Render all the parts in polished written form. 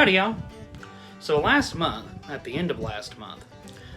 Howdy y'all! So last month, at the end of last month,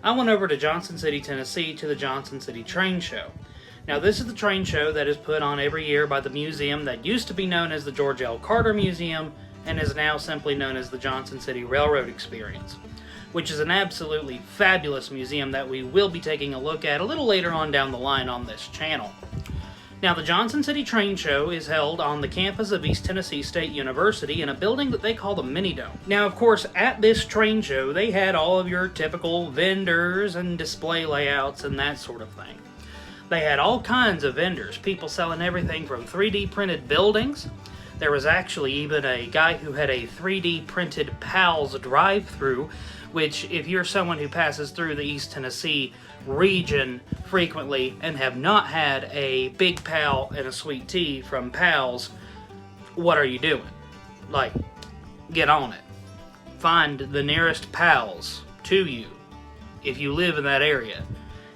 I went over to Johnson City, Tennessee to the Johnson City Train Show. Now this is the train show that is put on every year by the museum that used to be known as the George L. Carter Museum and is now simply known as the Johnson City Railroad Experience, which is an absolutely fabulous museum that we will be taking a look at a little later on down the line on this channel. Now, the Johnson City Train Show is held on the campus of East Tennessee State University in a building that they call the Mini Dome. Now, of course, at this train show, they had all of your typical vendors and display layouts and that sort of thing. They had all kinds of vendors, people selling everything from 3D printed buildings. There was actually even a guy who had a 3D printed PALS drive-thru, which, if you're someone who passes through the East Tennessee region frequently and have not had a big pal and a sweet tea from PALS, what are you doing? Like, get on it. Find the nearest PALS to you if you live in that area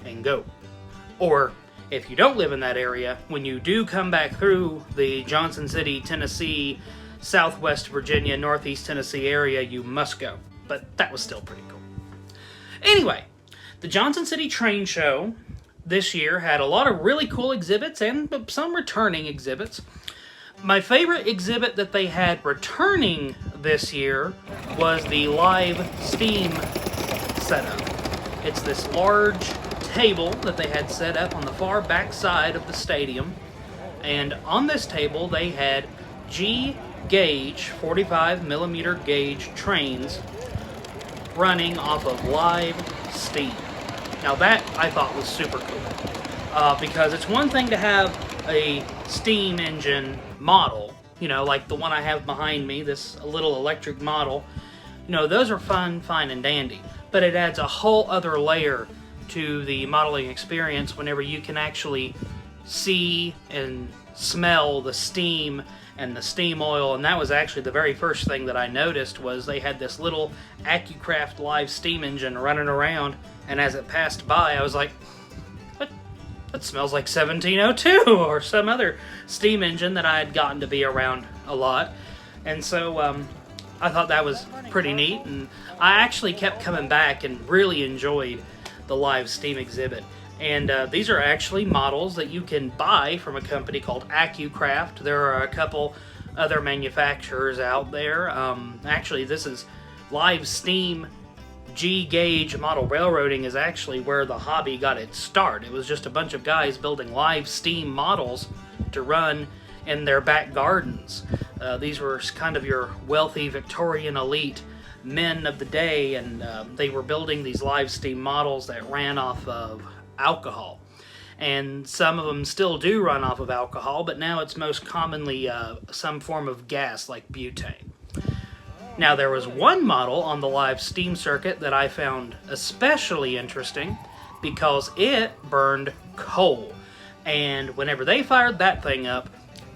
and go. Or if you don't live in that area, when you do come back through the Johnson City, Tennessee, Southwest Virginia, Northeast Tennessee area, you must go. But that was still pretty cool. Anyway, the Johnson City Train Show this year had a lot of really cool exhibits and some returning exhibits. My favorite exhibit that they had returning this year was the live steam setup. It's this large table that they had set up on the far back side of the stadium, and on this table they had G-gauge 45mm gauge trains running off of live steam. Now that I thought was super cool, because it's one thing to have a steam engine model, you know, like the one I have behind me, this little electric model. You know, those are fun, fine, and dandy, but it adds a whole other layer to the modeling experience whenever you can actually see and smell the steam and the steam oil. And that was actually the very first thing that I noticed, was they had this little AccuCraft live steam engine running around, and as it passed by I was like, that smells like 1702 or some other steam engine that I had gotten to be around a lot. And so I thought that was pretty neat, and I actually kept coming back and really enjoyed the live steam exhibit. And these are actually models that you can buy from a company called AccuCraft. There are a couple other manufacturers out there. Actually, this is live steam G-gauge model railroading is actually where the hobby got its start. It was just a bunch of guys building live steam models to run in their back gardens. These were kind of your wealthy Victorian elite men of the day, and they were building these live steam models that ran off of alcohol. And some of them still do run off of alcohol, but now it's most commonly some form of gas like butane. Now, there was one model on the live steam circuit that I found especially interesting because it burned coal. And whenever they fired that thing up,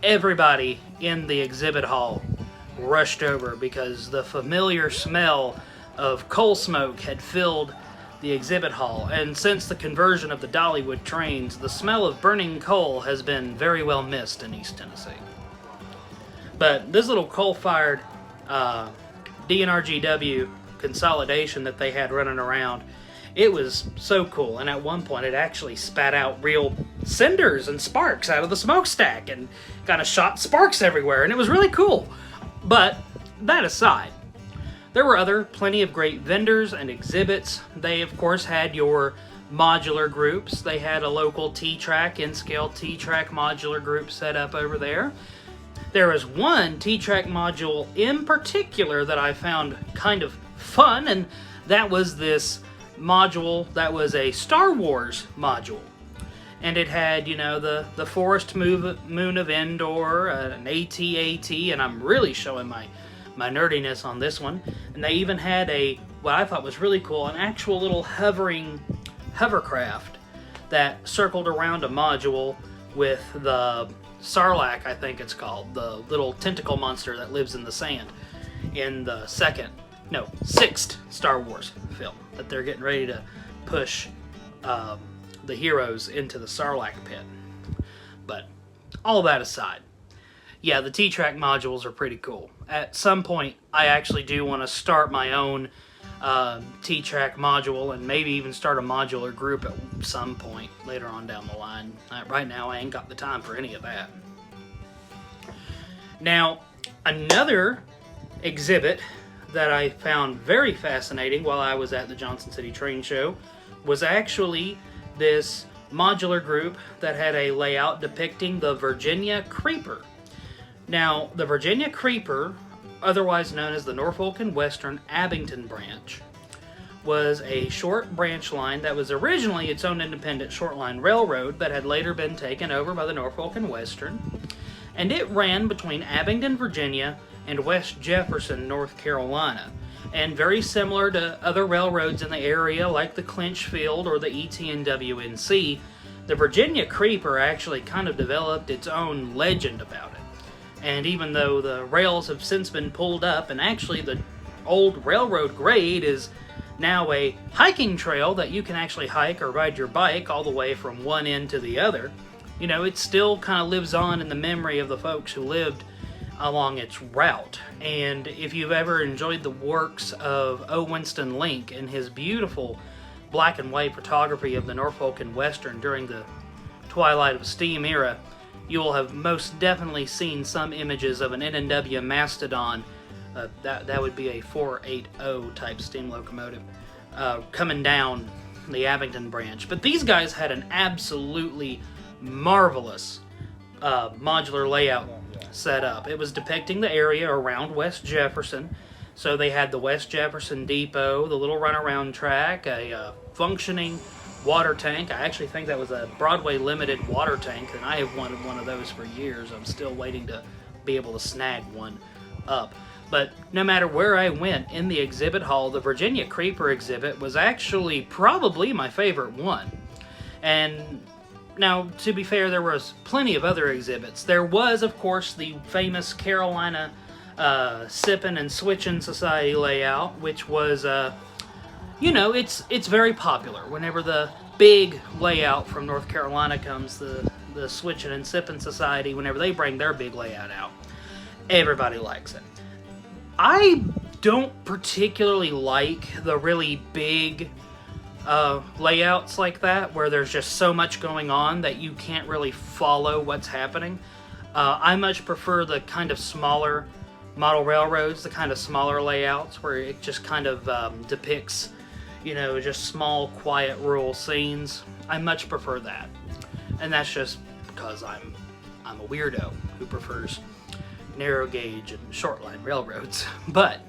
everybody in the exhibit hall rushed over because the familiar smell of coal smoke had filled the exhibit hall. And since the conversion of the Dollywood trains, the smell of burning coal has been very well missed in East Tennessee. But this little coal-fired DNRGW consolidation that they had running around, it was so cool. And at one point it actually spat out real cinders and sparks out of the smokestack and kind of shot sparks everywhere, and it was really cool. But that aside, there were plenty of great vendors and exhibits. They, of course, had your modular groups. They had a local T-Track, N-Scale T-Track modular group set up over there. There was one T-Track module in particular that I found kind of fun, and that was this module that was a Star Wars module. And it had, you know, the Forest Moon of Endor, an AT-AT, and I'm really showing my nerdiness on this one. And they even had what I thought was really cool, an actual little hovercraft that circled around a module with the Sarlacc, I think it's called, the little tentacle monster that lives in the sand in the sixth Star Wars film that they're getting ready to push the heroes into the Sarlacc pit. But all that aside, yeah, the T-Track modules are pretty cool. At some point, I actually do want to start my own T-Track module and maybe even start a modular group at some point later on down the line. Right now, I ain't got the time for any of that. Now, another exhibit that I found very fascinating while I was at the Johnson City Train Show was actually this modular group that had a layout depicting the Virginia Creeper. Now, the Virginia Creeper, otherwise known as the Norfolk and Western Abington branch, was a short branch line that was originally its own independent short line railroad that had later been taken over by the Norfolk and Western, and it ran between Abingdon, Virginia, and West Jefferson, North Carolina. And very similar to other railroads in the area like the Clinchfield or the ETNWNC, the Virginia Creeper actually kind of developed its own legend about it. And even though the rails have since been pulled up, and actually the old railroad grade is now a hiking trail that you can actually hike or ride your bike all the way from one end to the other, you know, it still kind of lives on in the memory of the folks who lived along its route. And if you've ever enjoyed the works of O. Winston Link and his beautiful black and white photography of the Norfolk and Western during the twilight of steam era, you will have most definitely seen some images of an N&W Mastodon, that would be a 480 type steam locomotive, coming down the Abingdon branch. But these guys had an absolutely marvelous modular layout set up. It was depicting the area around West Jefferson. So they had the West Jefferson Depot, the little runaround track, a functioning water tank. I actually think that was a Broadway Limited water tank, and I have wanted one of those for years. I'm still waiting to be able to snag one up. But no matter where I went in the exhibit hall, the Virginia Creeper exhibit was actually probably my favorite one. And now, to be fair, there was plenty of other exhibits. There was, of course, the famous Carolina Sippin' and Switchin' Society layout, which was, you know, it's very popular. Whenever the big layout from North Carolina comes, the Switchin' and Sippin' Society, whenever they bring their big layout out, everybody likes it. I don't particularly like the really big layouts like that, where there's just so much going on that you can't really follow what's happening. I much prefer the kind of smaller model railroads, the kind of smaller layouts where it just kind of depicts, you know, just small, quiet, rural scenes. I much prefer that. And that's just because I'm a weirdo who prefers narrow gauge and short line railroads. But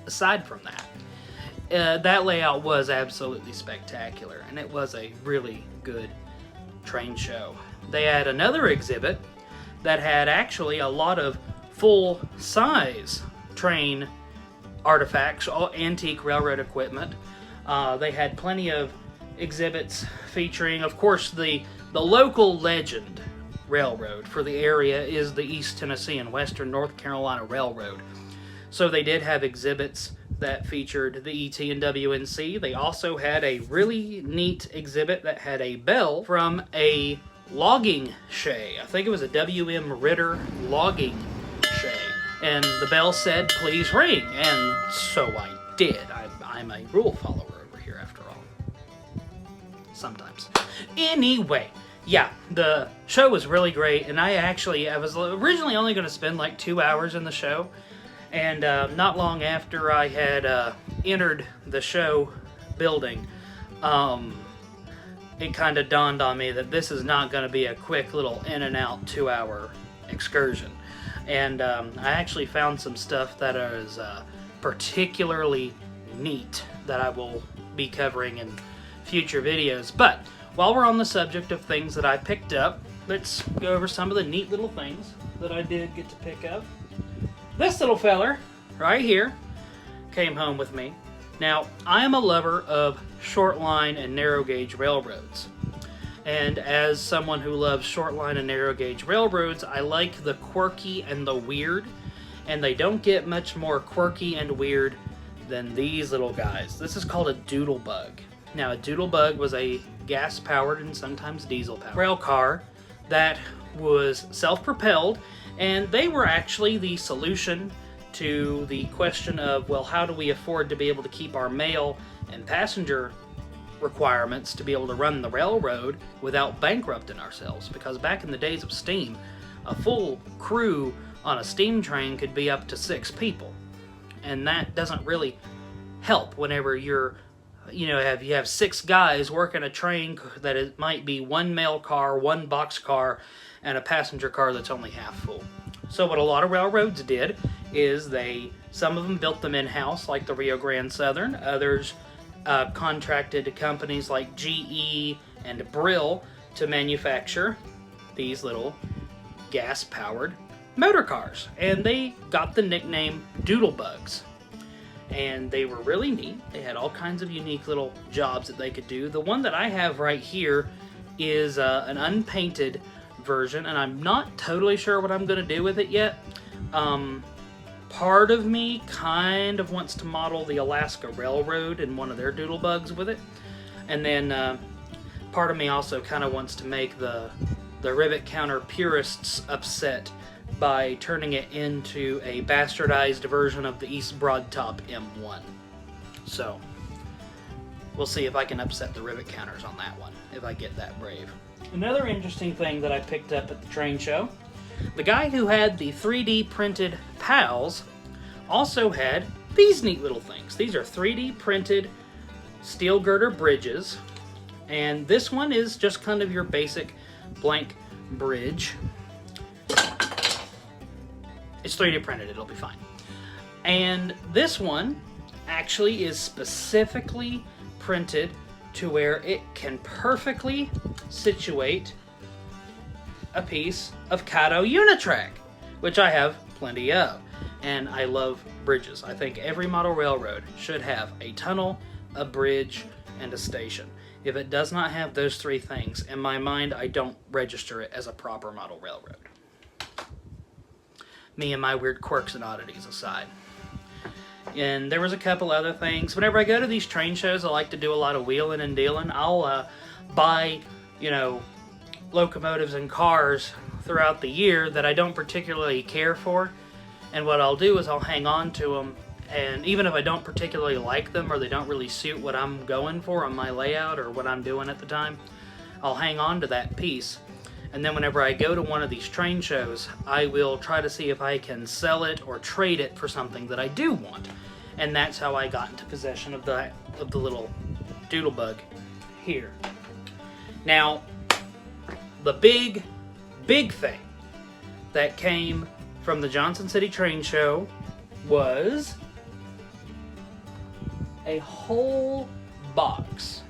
aside from that, that layout was absolutely spectacular, and it was a really good train show. They had another exhibit that had actually a lot of full-size train artifacts, all antique railroad equipment. They had plenty of exhibits featuring, of course, the local legend railroad for the area is the East Tennessee and Western North Carolina Railroad. So they did have exhibits that featured the ETNWNC. They also had a really neat exhibit that had a bell from a logging shay. I think it was a W.M. Ritter logging shay. And the bell said, "Please ring." And so I did. I'm a rule follower over here after all. Sometimes. Anyway, yeah, the show was really great, and I was originally only going to spend like 2 hours in the show, and not long after I had entered the show building, it kind of dawned on me that this is not going to be a quick little in and out 2 hour excursion. And I actually found some stuff that is particularly neat that I will be covering in future videos. But while we're on the subject of things that I picked up, let's go over some of the neat little things that I did get to pick up. This little feller right here came home with me. Now, I am a lover of short line and narrow gauge railroads. And as someone who loves short line and narrow gauge railroads, I like the quirky and the weird. And they don't get much more quirky and weird than these little guys. This is called a doodlebug. Now, a doodlebug was a gas-powered and sometimes diesel-powered rail car that was self-propelled, And they were actually the solution to the question of, well, how do we afford to be able to keep our mail and passenger requirements to be able to run the railroad without bankrupting ourselves? Because back in the days of steam, a full crew on a steam train could be up to 6 people. And that doesn't really help whenever you have 6 guys working a train that it might be 1 mail car, 1 box car, and a passenger car that's only half full. So what a lot of railroads did is some of them built them in-house, like the Rio Grande Southern. Others contracted companies like GE and Brill to manufacture these little gas-powered motor cars. And they got the nickname Doodlebugs. And they were really neat. They had all kinds of unique little jobs that they could do. The one that I have right here is an unpainted version, and I'm not totally sure what I'm going to do with it yet. Part of me kind of wants to model the Alaska Railroad in one of their Doodlebugs with it. And then part of me also kind of wants to make the rivet counter purists upset by turning it into a bastardized version of the East Broadtop M1. So, we'll see if I can upset the rivet counters on that one, if I get that brave. Another interesting thing that I picked up at the train show, the guy who had the 3D printed pals also had these neat little things. These are 3D printed steel girder bridges, and this one is just kind of your basic blank bridge. It's 3D printed, it'll be fine. And this one actually is specifically printed to where it can perfectly situate a piece of Cato Unitrack, which I have plenty of. And I love bridges. I think every model railroad should have a tunnel, a bridge, and a station. If it does not have those 3 things, in my mind, I don't register it as a proper model railroad. Me and my weird quirks and oddities aside. And there was a couple other things. Whenever I go to these train shows, I like to do a lot of wheeling and dealing. I'll buy, locomotives and cars throughout the year that I don't particularly care for. And what I'll do is I'll hang on to them. And even if I don't particularly like them or they don't really suit what I'm going for on my layout or what I'm doing at the time, I'll hang on to that piece. And then whenever I go to one of these train shows, I will try to see if I can sell it or trade it for something that I do want. And that's how I got into possession of the little Doodlebug here. Now, the big thing that came from the Johnson City Train Show was a whole box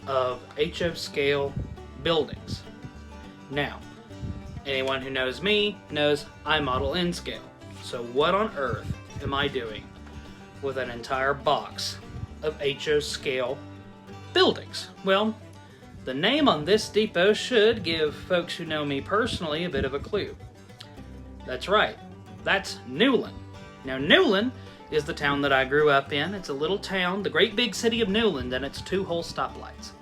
of HO scale buildings. Now, anyone who knows me knows I model N scale. So what on earth am I doing with an entire box of HO scale buildings? Well, the name on this depot should give folks who know me personally a bit of a clue. That's right, that's Newland. Now Newland is the town that I grew up in. It's a little town, the great big city of Newland, and it's 2 whole stoplights.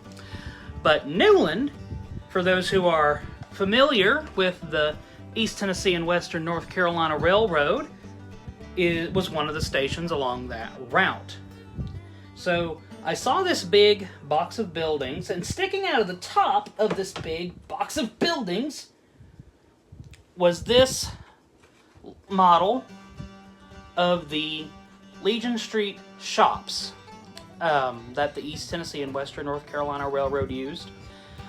But Newland, for those who are familiar with the East Tennessee and Western North Carolina Railroad, was one of the stations along that route. So I saw this big box of buildings, and sticking out of the top of this big box of buildings was this model of the Legion Street shops that the East Tennessee and Western North Carolina Railroad used.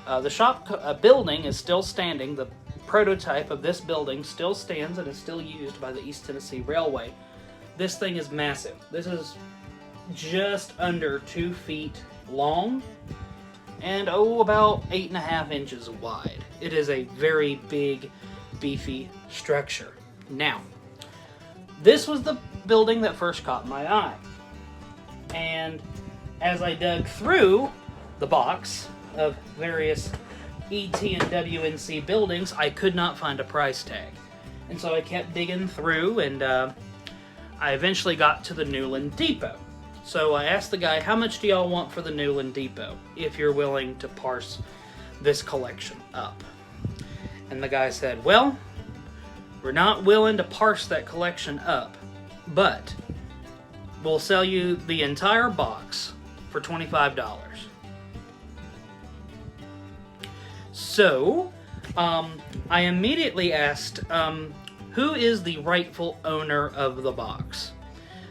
The shop building is still standing. The prototype of this building still stands and is still used by the East Tennessee Railway. This thing is massive. This is just under 2 feet long and about 8.5 inches wide. It is a very big, beefy structure. Now, this was the building that first caught my eye. And as I dug through the box of various ET and WNC buildings, I could not find a price tag. And so I kept digging through, and I eventually got to the Newland Depot. So I asked the guy, how much do y'all want for the Newland Depot, if you're willing to parse this collection up. And the guy said, well, we're not willing to parse that collection up, but we'll sell you the entire box for $25. So, I immediately asked, who is the rightful owner of the box?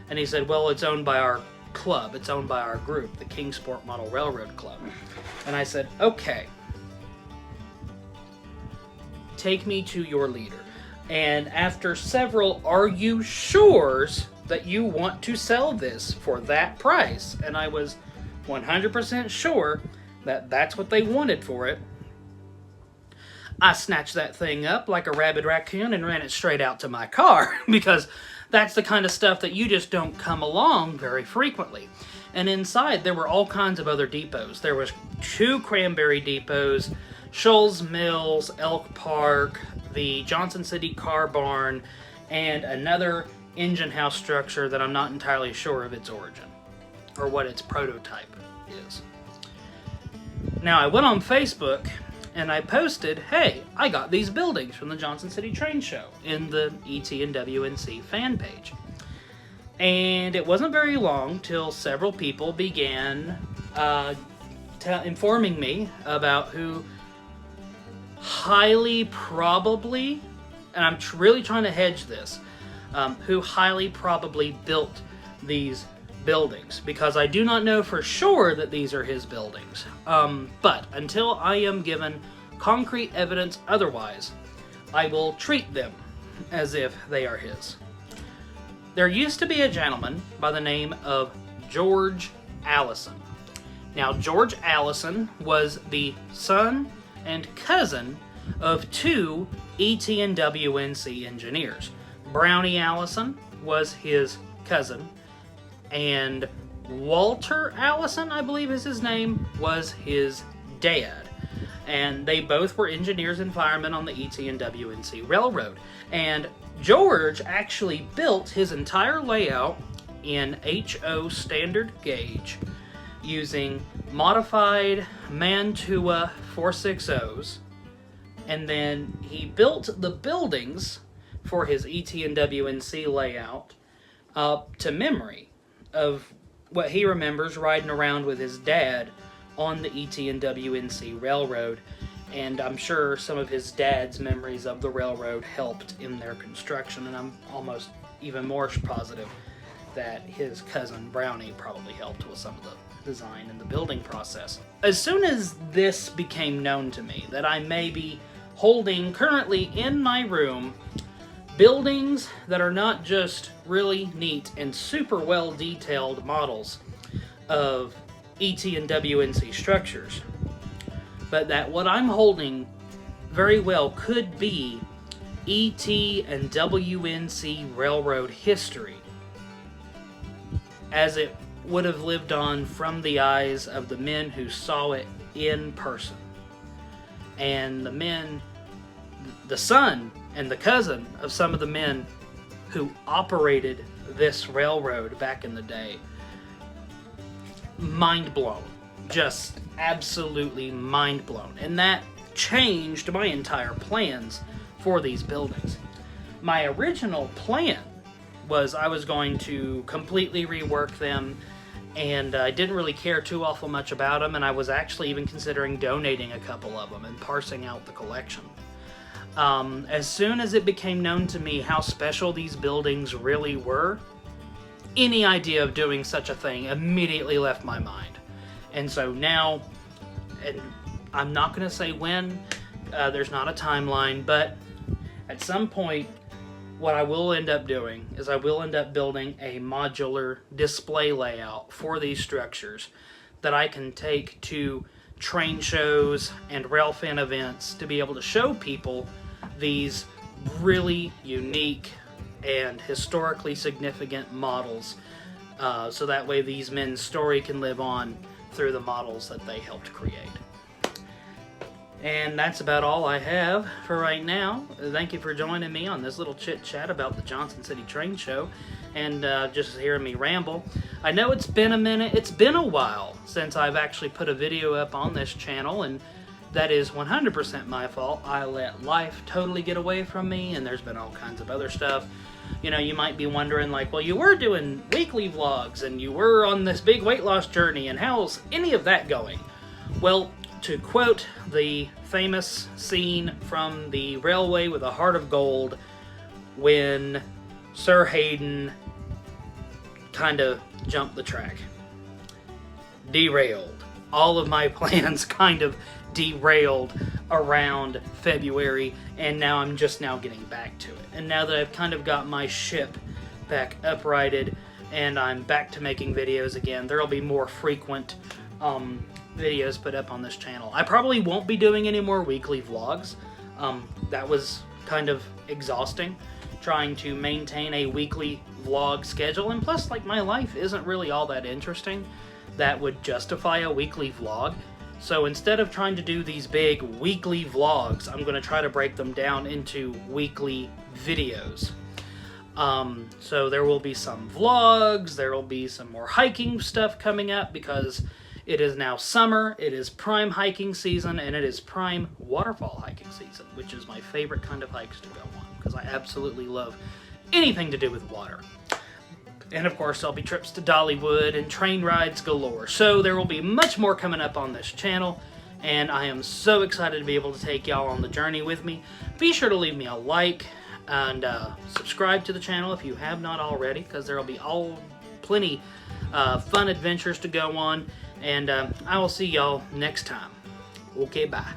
And he said, well, it's owned by our club. It's owned by our group, the Kingsport Model Railroad Club. And I said, okay, take me to your leader. And after several "are you sures that you want to sell this for that price?" and I was 100% sure that that's what they wanted for it, I snatched that thing up like a rabid raccoon and ran it straight out to my car, because that's the kind of stuff that you just don't come along very frequently. And inside there were all kinds of other depots. There was 2 cranberry depots, Shoals Mills, Elk Park, the Johnson City Car Barn, and another engine house structure that I'm not entirely sure of its origin, or what its prototype is. Now, I went on Facebook and I posted, hey, I got these buildings from the Johnson City Train Show in the ETNWNC fan page. And it wasn't very long till several people began informing me about who highly probably, and I'm really trying to hedge this, who highly probably built these buildings, because I do not know for sure that these are his buildings. But until I am given concrete evidence otherwise, I will treat them as if they are his. There used to be a gentleman by the name of George Allison. Now, George Allison was the son and cousin of 2 ETNWNC engineers. Brownie Allison was his cousin, and Walter Allison, I believe is his name, was his dad. And they both were engineers and firemen on the ETNWNC Railroad. And George actually built his entire layout in HO standard gauge using modified Mantua 460s, and then he built the buildings for his ETNWNC layout up to memory of what he remembers riding around with his dad on the ETNWNC Railroad, and I'm sure some of his dad's memories of the railroad helped in their construction, and I'm almost even more positive that his cousin Brownie probably helped with some of the design and the building process. As soon as this became known to me, that I may be holding currently in my room buildings that are not just really neat and super well detailed models of ET and WNC structures, but that what I'm holding very well could be ET and WNC railroad history as it would have lived on from the eyes of the men who saw it in person. And the men, the son and the cousin of some of the men who operated this railroad back in the day. Mind blown. Just absolutely mind blown. And that changed my entire plans for these buildings. My original plan was I was going to completely rework them, and I didn't really care too awful much about them, and I was actually even considering donating a couple of them and parsing out the collection. As soon as it became known to me how special these buildings really were, any idea of doing such a thing immediately left my mind. And so now, and I'm not going to say when, there's not a timeline, but at some point, what I will end up doing is I will end up building a modular display layout for these structures that I can take to train shows and rail fan events to be able to show people these really unique and historically significant models, so that way these men's story can live on through the models that they helped create. And that's about all I have for right now. Thank you for joining me on this little chit-chat about the Johnson City Train Show and just hearing me ramble. I know it's been a minute, it's been a while since I've actually put a video up on this channel, and that is 100% my fault. I let life totally get away from me, and there's been all kinds of other stuff. You know, you might be wondering, like, well, you were doing weekly vlogs, and you were on this big weight loss journey, and how's any of that going? Well, to quote the famous scene from The Railway with a Heart of Gold, when Sir Hayden kind of jumped the track. Derailed. All of my plans kind of derailed around February, and now I'm just now getting back to it. And now that I've kind of got my ship back uprighted and I'm back to making videos again, there'll be more frequent videos put up on this channel. I probably won't be doing any more weekly vlogs. That was kind of exhausting, trying to maintain a weekly vlog schedule, and plus, like, my life isn't really all that interesting that would justify a weekly vlog. So instead of trying to do these big weekly vlogs, I'm going to try to break them down into weekly videos. So there will be some vlogs, there will be some more hiking stuff coming up, because it is now summer, it is prime hiking season, and it is prime waterfall hiking season, which is my favorite kind of hikes to go on, because I absolutely love anything to do with water. And of course, there'll be trips to Dollywood and train rides galore. So there will be much more coming up on this channel, and I am so excited to be able to take y'all on the journey with me. Be sure to leave me a like and subscribe to the channel if you have not already, because there will be plenty fun adventures to go on. And I will see y'all next time. Okay, bye.